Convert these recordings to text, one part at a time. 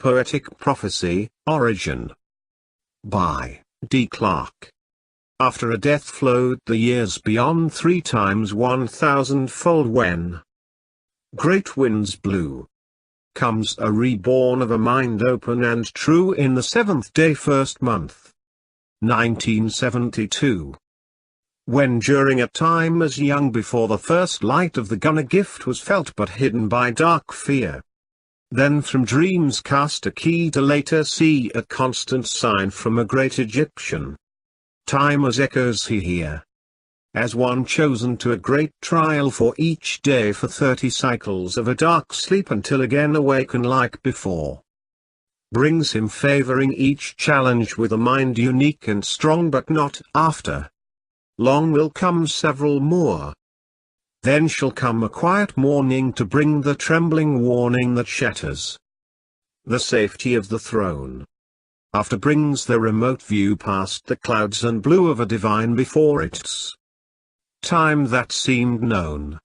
Poetic Prophecy, Origin. By D. Clarke. After a death flowed the years beyond 3 times 1,000-fold when great winds blew. Comes a reborn of a mind open and true in the 7th day 1st month. 1972. When during a time as young before the first light of the gun a gift was felt but hidden by dark fear. Then from dreams cast a key to later see a constant sign from a great Egyptian. Time as echoes he hear. As one chosen to a great trial for each day for 30 cycles of a dark sleep until again awaken like before. Brings him favoring each challenge with a mind unique and strong but not after. Long will come several more. Then shall come a quiet morning to bring the trembling warning that shatters the safety of the throne. After brings the remote view past the clouds and blue of a divine before its time that seemed known.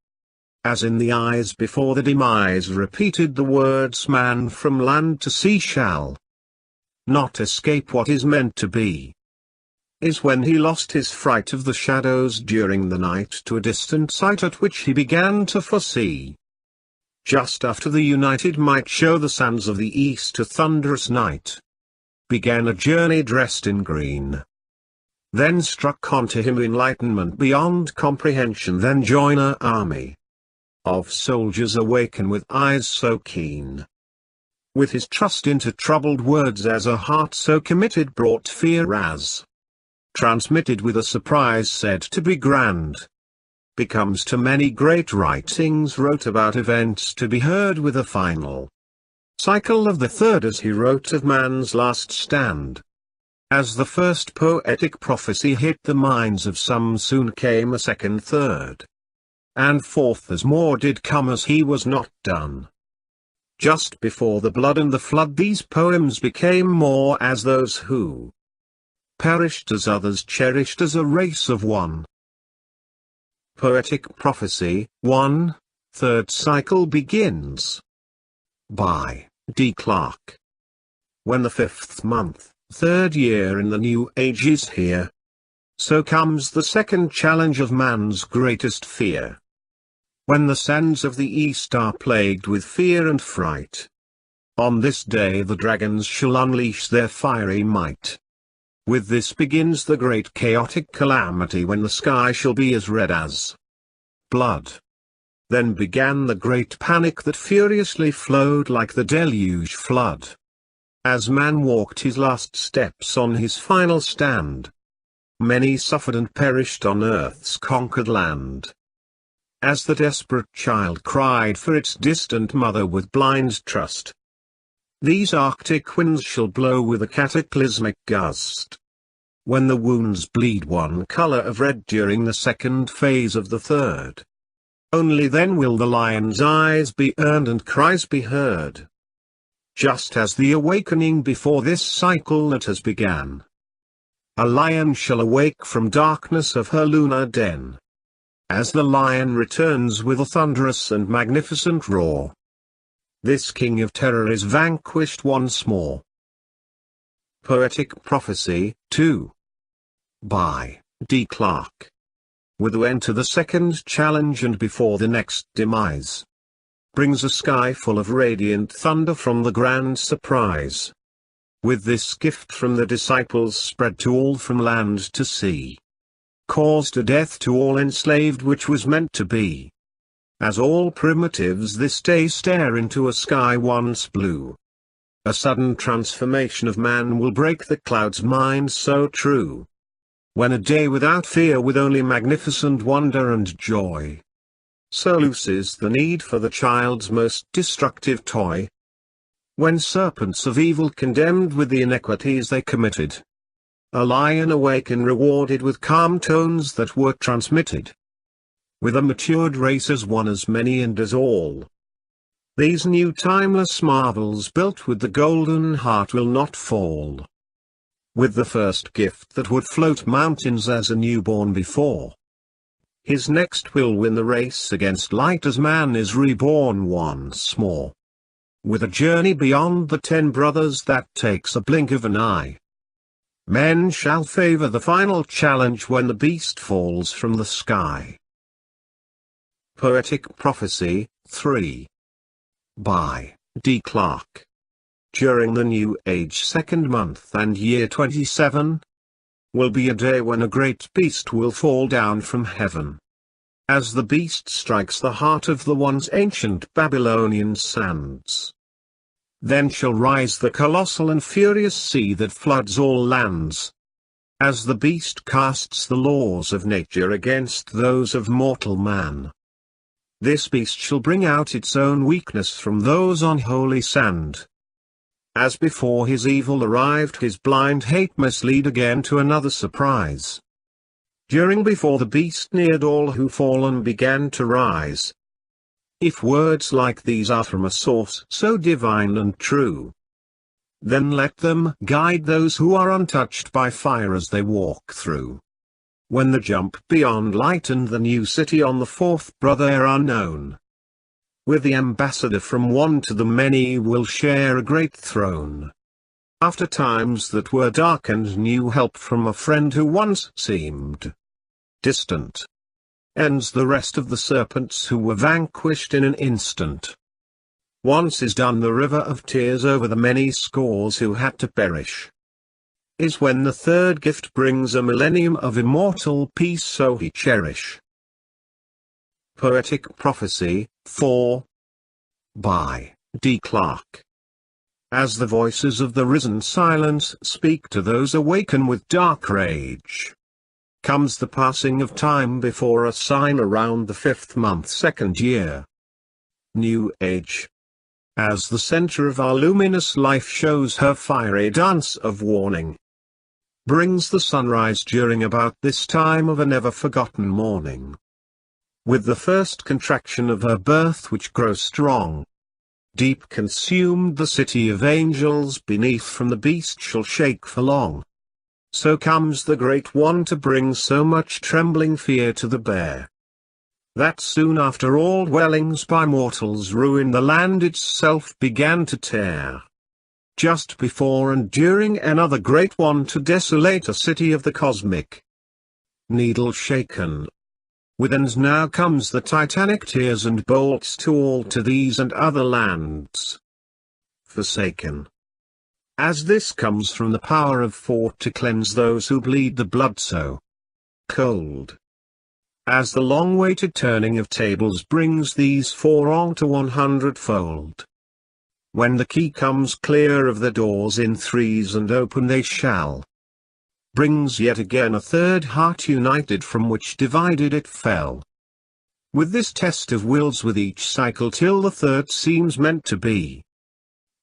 As in the eyes before the demise repeated the words man from land to sea shall not escape what is meant to be. Is when he lost his fright of the shadows during the night to a distant sight at which he began to foresee. Just after the united might show the sands of the east to thunderous night. Began a journey dressed in green. Then struck onto him enlightenment beyond comprehension. Then join a army of soldiers awaken with eyes so keen. With his trust into troubled words as a heart so committed brought fear as transmitted with a surprise said to be grand. Becomes to many great writings wrote about events to be heard with a final cycle of the third as he wrote of man's last stand. As the first poetic prophecy hit the minds of some soon came a second, third, and fourth as more did come as he was not done. Just before the blood and the flood these poems became more as those who perished as others cherished as a race of one. Poetic Prophecy, 1, third cycle begins. By D. Clarke. When the 5th month, 3rd year in the new age is here, so comes the second challenge of man's greatest fear. When the sands of the east are plagued with fear and fright, on this day the dragons shall unleash their fiery might. With this begins the great chaotic calamity when the sky shall be as red as blood. Then began the great panic that furiously flowed like the deluge flood. As man walked his last steps on his final stand, many suffered and perished on earth's conquered land. As the desperate child cried for its distant mother with blind trust, these arctic winds shall blow with a cataclysmic gust. When the wounds bleed one color of red during the second phase of the third, only then will the lion's eyes be earned and cries be heard. Just as the awakening before this cycle that has began, a lion shall awake from darkness of her lunar den. As the lion returns with a thunderous and magnificent roar, this king of terror is vanquished once more. Poetic Prophecy, 2. By D. Clarke. With the end to the second challenge and before the next demise, brings a sky full of radiant thunder from the grand surprise. With this gift from the disciples spread to all from land to sea, caused a death to all enslaved which was meant to be. As all primitives this day stare into a sky once blue, a sudden transformation of man will break the clouds' mind so true. When a day without fear with only magnificent wonder and joy, so looses the need for the child's most destructive toy. When serpents of evil condemned with the iniquities they committed, a lion awaken rewarded with calm tones that were transmitted with a matured race as one as many and as all. These new timeless marvels built with the golden heart will not fall. With the first gift that would float mountains as a newborn before, his next will win the race against light as man is reborn once more. with a journey beyond the 10 brothers that takes a blink of an eye. Men shall favor the final challenge when the beast falls from the sky. Poetic Prophecy, 3. By D. Clarke. During the New Age 2nd month and year 27, will be a day when a great beast will fall down from heaven. As the beast strikes the heart of the once ancient Babylonian sands, then shall rise the colossal and furious sea that floods all lands. As the beast casts the laws of nature against those of mortal man, this beast shall bring out its own weakness from those on holy sand. As before his evil arrived, his blind hate must lead again to another surprise. Before the beast neared, all who fallen began to rise. If words like these are from a source so divine and true, then let them guide those who are untouched by fire as they walk through. When the jump beyond light and the new city on the 4th brother are known, with the ambassador from one to the many will share a great throne. After times that were dark and new help from a friend who once seemed distant, ends the rest of the serpents who were vanquished in an instant. Once is done the river of tears over the many scores who had to perish, is when the 3rd gift brings a millennium of immortal peace, so he cherish. Poetic Prophecy, 4. By D. Clarke. As the voices of the risen silence speak to those awaken with dark rage, comes the passing of time before a sign around the 5th month 2nd year. New Age. As the center of our luminous life shows her fiery dance of warning, brings the sunrise during about this time of a never-forgotten morning. With the first contraction of her birth which grows strong, deep consumed the city of angels beneath from the beast shall shake for long. So comes the great one to bring so much trembling fear to the bear, that soon after all dwellings by mortals ruin, the land itself began to tear. Just before and during another great one to desolate a city of the cosmic needle shaken. With and now comes the titanic tears and bolts to all to these and other lands forsaken. As this comes from the power of fort to cleanse those who bleed the blood so cold. As the long-waited turning of tables brings these 4 on to 100-fold. When the key comes clear of the doors in 3s and open they shall, brings yet again a 3rd heart united from which divided it fell. With this test of wills with each cycle till the 3rd seems meant to be.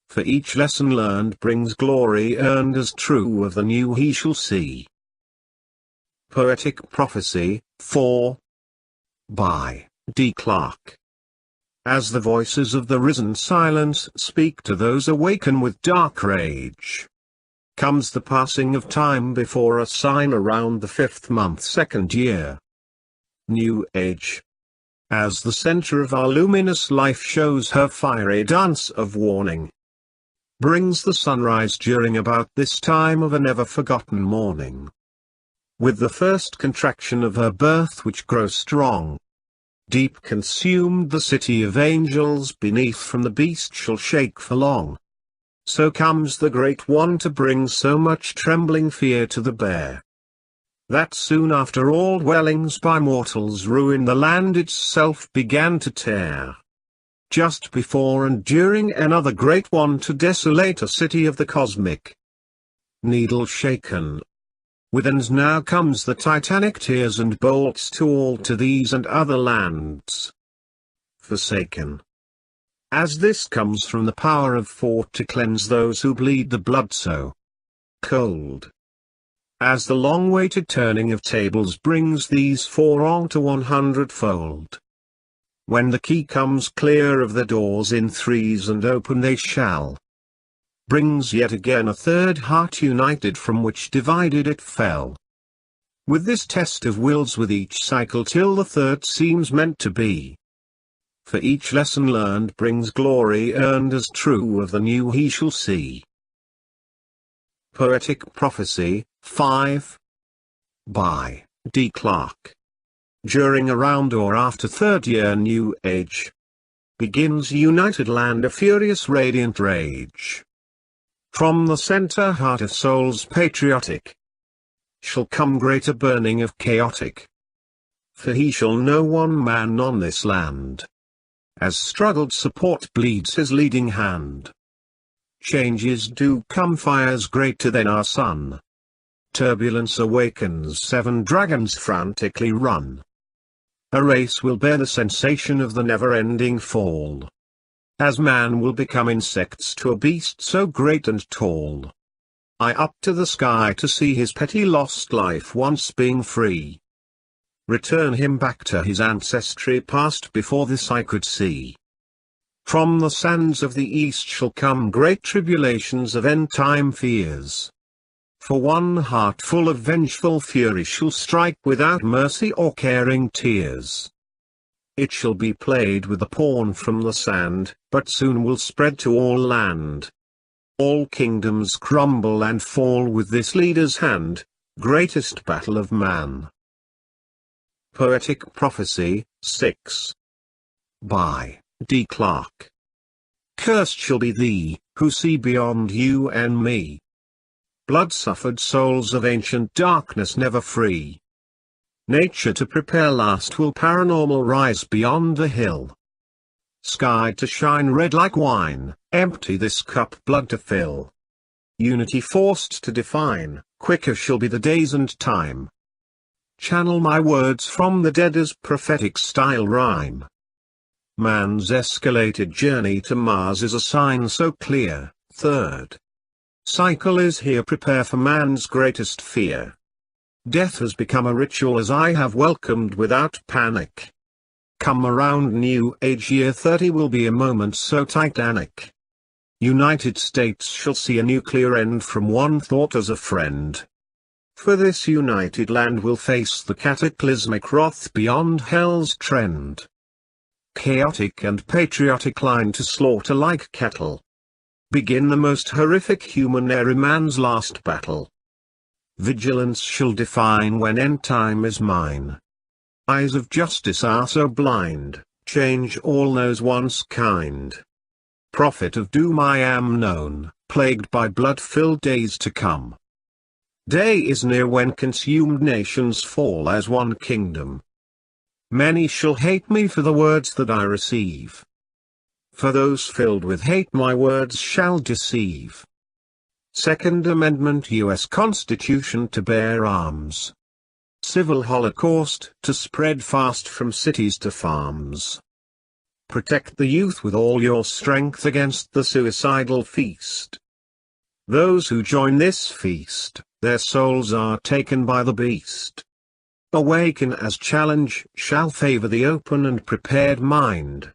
For each lesson learned brings glory earned as true of the new he shall see. Poetic Prophecy, 4. By D. Clarke. As the voices of the risen silence speak to those awaken with dark rage, comes the passing of time before a sign around the 5th month 2nd year. New Age. As the center of our luminous life shows her fiery dance of warning, brings the sunrise during about this time of a never-forgotten morning. With the first contraction of her birth which grows strong, deep consumed the city of angels beneath from the beast shall shake for long. So comes the great one to bring so much trembling fear to the bear, that soon after all dwellings by mortals ruin, the land itself began to tear. Just before and during another great one to desolate a city of the cosmic needle shaken. With and now comes the titanic tears and bolts to all to these and other lands forsaken. As this comes from the power of fort to cleanse those who bleed the blood so cold. As the long-waited turning of tables brings these 4 on to 100-fold. When the key comes clear of the doors in 3s and open they shall, brings yet again a 3rd heart united from which divided it fell. With this test of wills with each cycle till the 3rd seems meant to be. For each lesson learned brings glory earned as true of the new he shall see. Poetic Prophecy, 5. By D. Clarke. During, around or after third year New Age, begins united land a furious radiant rage. From the center heart of souls patriotic shall come greater burning of chaotic. For he shall know one man on this land, as struggled support bleeds his leading hand. Changes do come, fires greater than our sun. Turbulence awakens, 7 dragons frantically run. A race will bear the sensation of the never-ending fall, as man will become insects to a beast so great and tall. I up to the sky to see his petty lost life once being free. Return him back to his ancestry past, before this I could see. From the sands of the east shall come great tribulations of end-time fears. For one heart full of vengeful fury shall strike without mercy or caring tears. It shall be played with the pawn from the sand, but soon will spread to all land. All kingdoms crumble and fall with this leader's hand, greatest battle of man. Poetic Prophecy, 6. By D. Clarke. Cursed shall be thee, who see beyond you and me. Blood-suffered souls of ancient darkness never free. Nature to prepare last will paranormal rise beyond the hill. Sky to shine red like wine, empty this cup blood to fill. Unity forced to define, quicker shall be the days and time. Channel my words from the dead as prophetic style rhyme. Man's escalated journey to Mars is a sign so clear. Third cycle is here, prepare for man's greatest fear. Death has become a ritual as I have welcomed without panic. Come around New Age year 30 will be a moment so titanic. United States shall see a nuclear end from one thought as a friend. For this united land will face the cataclysmic wrath beyond hell's trend. Chaotic and patriotic line to slaughter like cattle. Begin the most horrific human error, man's last battle. Vigilance shall define when end time is mine. Eyes of justice are so blind, change all those once kind. Prophet of doom I am known, plagued by blood-filled days to come. Day is near when consumed nations fall as one kingdom. Many shall hate me for the words that I receive. For those filled with hate my words shall deceive. Second Amendment U.S. Constitution to bear arms. Civil holocaust to spread fast from cities to farms. Protect the youth with all your strength against the suicidal feast. Those who join this feast, their souls are taken by the beast. Awaken as challenge shall favor the open and prepared mind.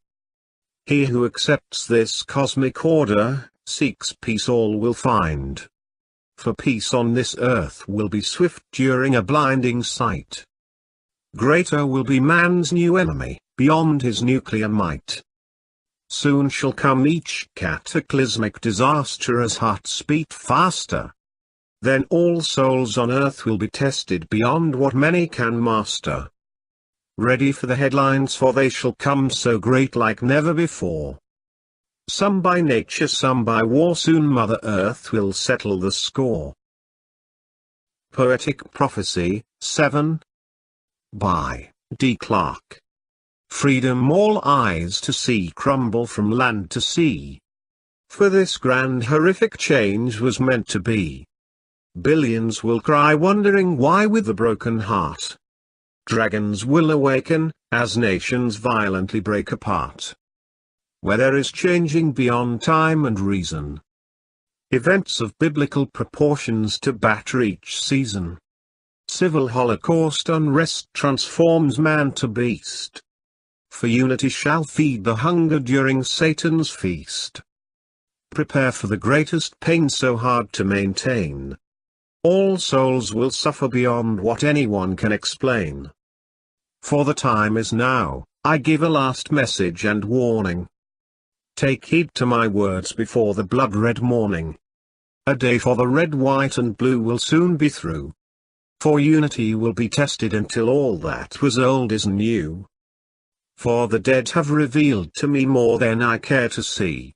He who accepts this cosmic order, seeks peace all will find. For peace on this earth will be swift during a blinding sight. Greater will be man's new enemy, beyond his nuclear might. Soon shall come each cataclysmic disaster as hearts beat faster. Then all souls on earth will be tested beyond what many can master. Ready for the headlines, for they shall come so great like never before. Some by nature, some by war, soon Mother Earth will settle the score. Poetic Prophecy, 7. By D. Clarke. Freedom all eyes to see crumble from land to sea. For this grand horrific change was meant to be. Billions will cry wondering why with a broken heart. Dragons will awaken, as nations violently break apart. Where there is changing beyond time and reason. Events of biblical proportions to batter each season. Civil holocaust unrest transforms man to beast. For unity shall feed the hunger during Satan's feast. Prepare for the greatest pain so hard to maintain. All souls will suffer beyond what anyone can explain. For the time is now, I give a last message and warning. Take heed to my words before the blood-red morning. A day for the red, white and blue will soon be through. For unity will be tested until all that was old is new. For the dead have revealed to me more than I care to see.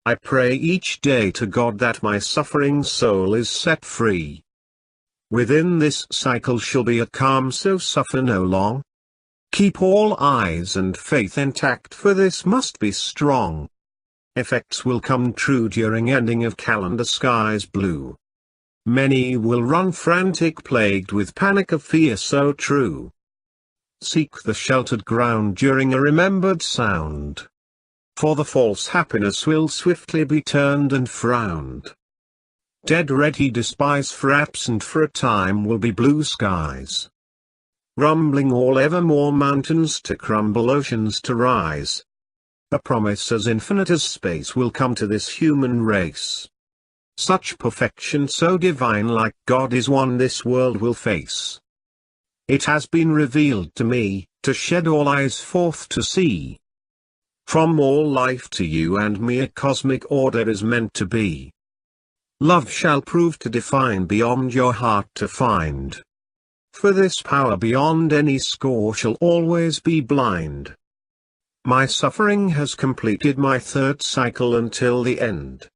I pray each day to God that my suffering soul is set free. Within this cycle shall be a calm, so suffer no long. Keep all eyes and faith intact, for this must be strong. Effects will come true during ending of calendar skies blue. Many will run frantic, plagued with panic of fear so true. Seek the sheltered ground during a remembered sound. For the false happiness will swiftly be turned and frowned. Dead ready despise for absent for a time will be blue skies. Rumbling all evermore, mountains to crumble, oceans to rise. A promise as infinite as space will come to this human race. Such perfection so divine, like God is one, this world will face. It has been revealed to me, to shed all eyes forth to see. From all life to you and me a cosmic order is meant to be. Love shall prove to define, beyond your heart to find. For this power beyond any score shall always be blind. My suffering has completed my third cycle until the end.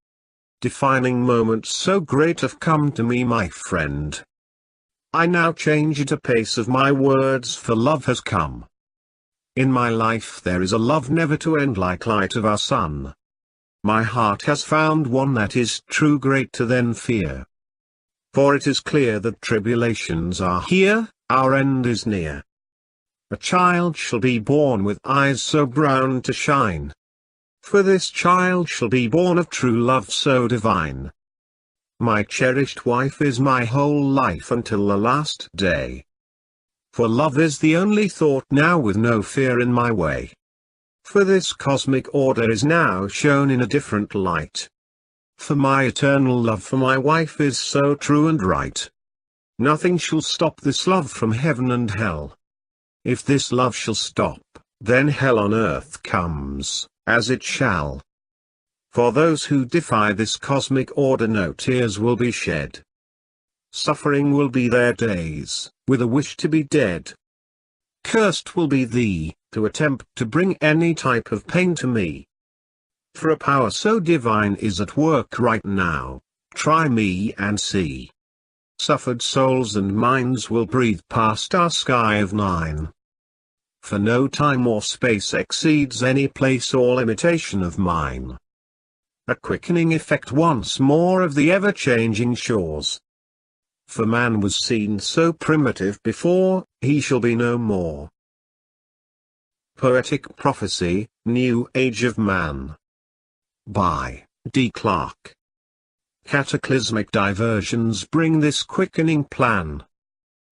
Defining moments so great have come to me, my friend. I now change at a pace of my words, for love has come. In my life there is a love never to end, like light of our sun. My heart has found one that is true, greater than fear. For it is clear that tribulations are here, our end is near. A child shall be born with eyes so brown to shine. For this child shall be born of true love so divine. My cherished wife is my whole life until the last day. For love is the only thought now, with no fear in my way. For this cosmic order is now shown in a different light. For my eternal love for my wife is so true and right. Nothing shall stop this love from heaven and hell. If this love shall stop, then hell on earth comes, as it shall. For those who defy this cosmic order, no tears will be shed. Suffering will be their days, with a wish to be dead. Cursed will be thee, to attempt to bring any type of pain to me. For a power so divine is at work right now, try me and see. Suffered souls and minds will breathe past our sky of 9. For no time or space exceeds any place or limitation of mine. A quickening effect once more of the ever-changing shores. For man was seen so primitive before, he shall be no more. Poetic Prophecy, New Age of Man. By D. Clarke. Cataclysmic diversions bring this quickening plan.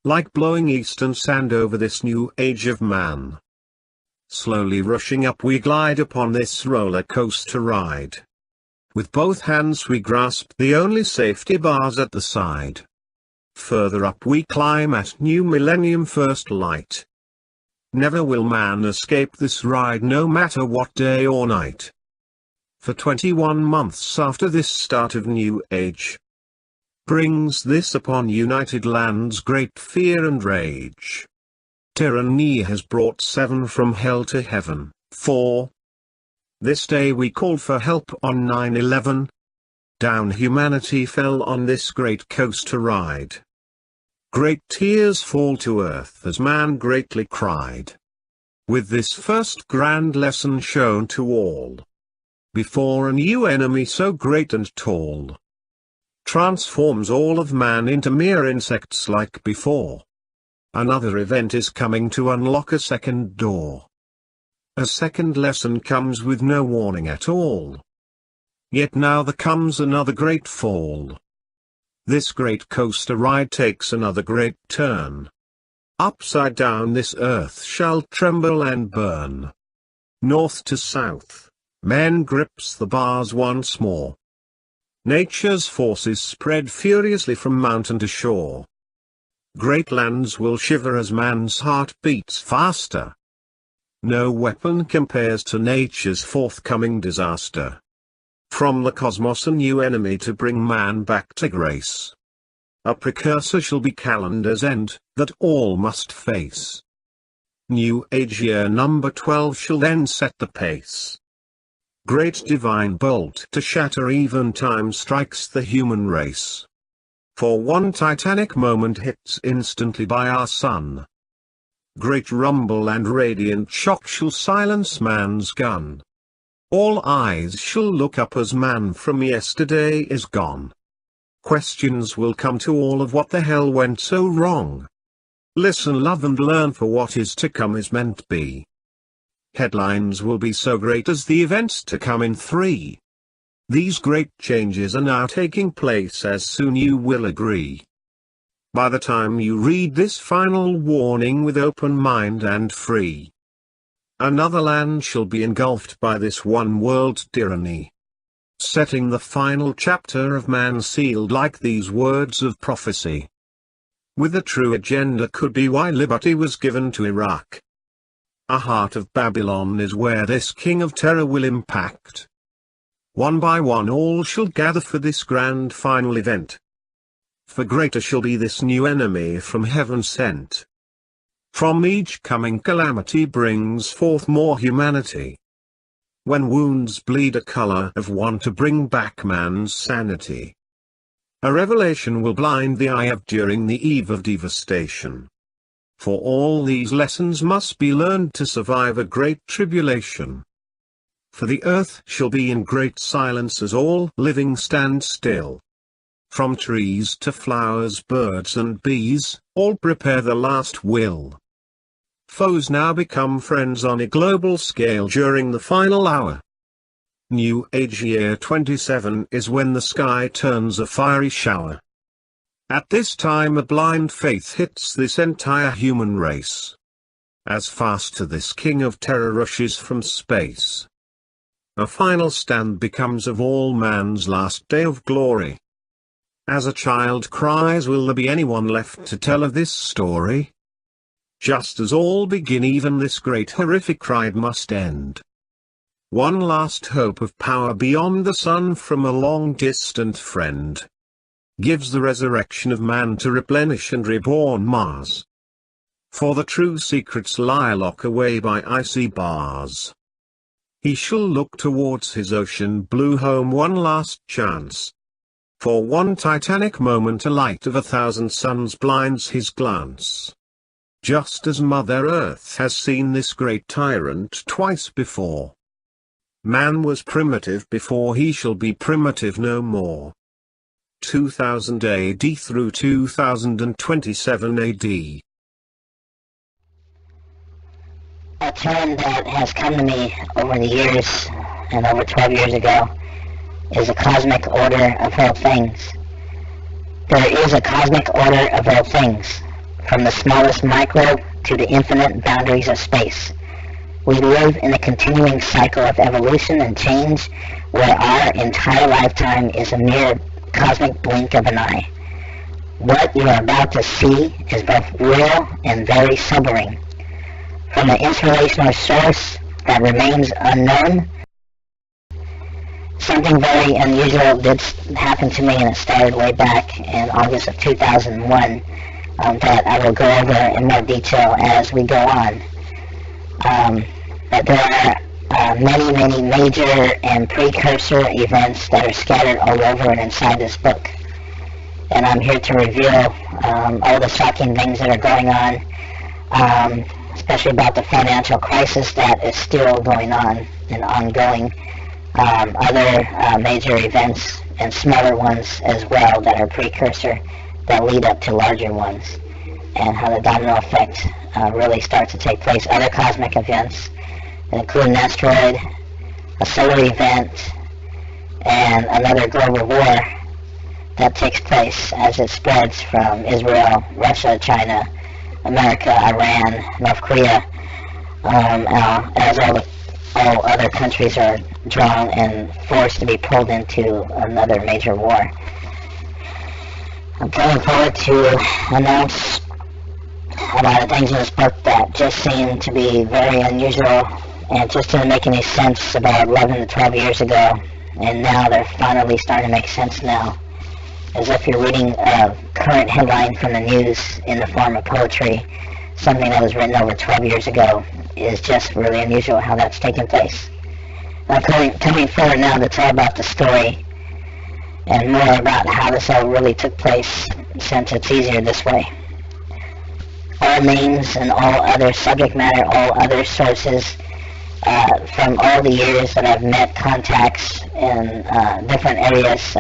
Like blowing eastern sand over this new age of man. Slowly rushing up we glide upon this roller coaster ride. With both hands we grasp the only safety bars at the side. Further up we climb at new millennium first light. Never will man escape this ride, no matter what day or night. For 21 months after this start of new age, brings this upon united lands great fear and rage. Tyranny has brought 7 from hell to heaven. 4. This day we called for help on 9/11. Down humanity fell on this great coaster ride. Great tears fall to earth as man greatly cried. With this first grand lesson shown to all. Before a new enemy so great and tall. Transforms all of man into mere insects like before. Another event is coming to unlock a second door. A second lesson comes with no warning at all. Yet now there comes another great fall. This great coaster ride takes another great turn. Upside down this earth shall tremble and burn. North to south, man grips the bars once more. Nature's forces spread furiously from mountain to shore. Great lands will shiver as man's heart beats faster. No weapon compares to nature's forthcoming disaster. From the cosmos a new enemy to bring man back to grace. A precursor shall be calendar's end, that all must face. New age year number 12 shall then set the pace. Great divine bolt to shatter even time strikes the human race. For one titanic moment hits instantly by our sun. Great rumble and radiant shock shall silence man's gun. All eyes shall look up as man from yesterday is gone. Questions will come to all of what the hell went so wrong. Listen, love, and learn, for what is to come is meant be. Headlines will be so great as the events to come in 3. These great changes are now taking place, as soon you will agree. By the time you read this final warning with open mind and free, another land shall be engulfed by this one world tyranny. Setting the final chapter of man sealed like these words of prophecy. With a true agenda could be why liberty was given to Iraq. A heart of Babylon is where this king of terror will impact. One by one all shall gather for this grand final event. For greater shall be this new enemy from heaven sent. From each coming calamity brings forth more humanity. When wounds bleed a color of one to bring back man's sanity. A revelation will blind the eye of during the eve of devastation. For all these lessons must be learned to survive a great tribulation. For the earth shall be in great silence as all living stand still. From trees to flowers, birds and bees, all prepare the last will. Foes now become friends on a global scale during the final hour. New age year 27 is when the sky turns a fiery shower. At this time a blind faith hits this entire human race. As fast to this king of terror rushes from space. A final stand becomes of all man's last day of glory. As a child cries, will there be anyone left to tell of this story? Just as all begin, even this great horrific ride must end. One last hope of power beyond the sun from a long-distant friend gives the resurrection of man to replenish and reborn Mars. For the true secrets lie locked away by icy bars. He shall look towards his ocean blue home one last chance. For one titanic moment a light of 1,000 suns blinds his glance. Just as Mother Earth has seen this great tyrant twice before. Man was primitive before, he shall be primitive no more. 2000 AD through 2027 AD. A term that has come to me over the years, and over 12 years ago, is a cosmic order of all things. There is a cosmic order of all things, from the smallest microbe to the infinite boundaries of space. We live in a continuing cycle of evolution and change where our entire lifetime is a mere cosmic blink of an eye. What you are about to see is both real and very sobering. From an inspirational source that remains unknown, something very unusual did happen to me, and it started way back in August of 2001 that I will go over in more detail as we go on. But there are many major and precursor events that are scattered all over and inside this book. And I'm here to reveal all the shocking things that are going on, especially about the financial crisis that is still going on and ongoing. Other major events and smaller ones as well that are precursor that lead up to larger ones, and how the domino effect really starts to take place. Other cosmic events include an asteroid, a solar event, and another global war that takes place as it spreads from Israel, Russia, China, America, Iran, North Korea, as all other countries are drawn and forced to be pulled into another major war. I'm coming forward to announce a lot of things in this book that just seem to be very unusual and just didn't make any sense about 11 to 12 years ago, and now they're finally starting to make sense now. As if you're reading a current headline from the news in the form of poetry, something that was written over 12 years ago, is just really unusual how that's taken place. Now coming forward now to tell about the story and more about how this all really took place, since it's easier this way. All names and all other subject matter, all other sources from all the years that I've met contacts in different areas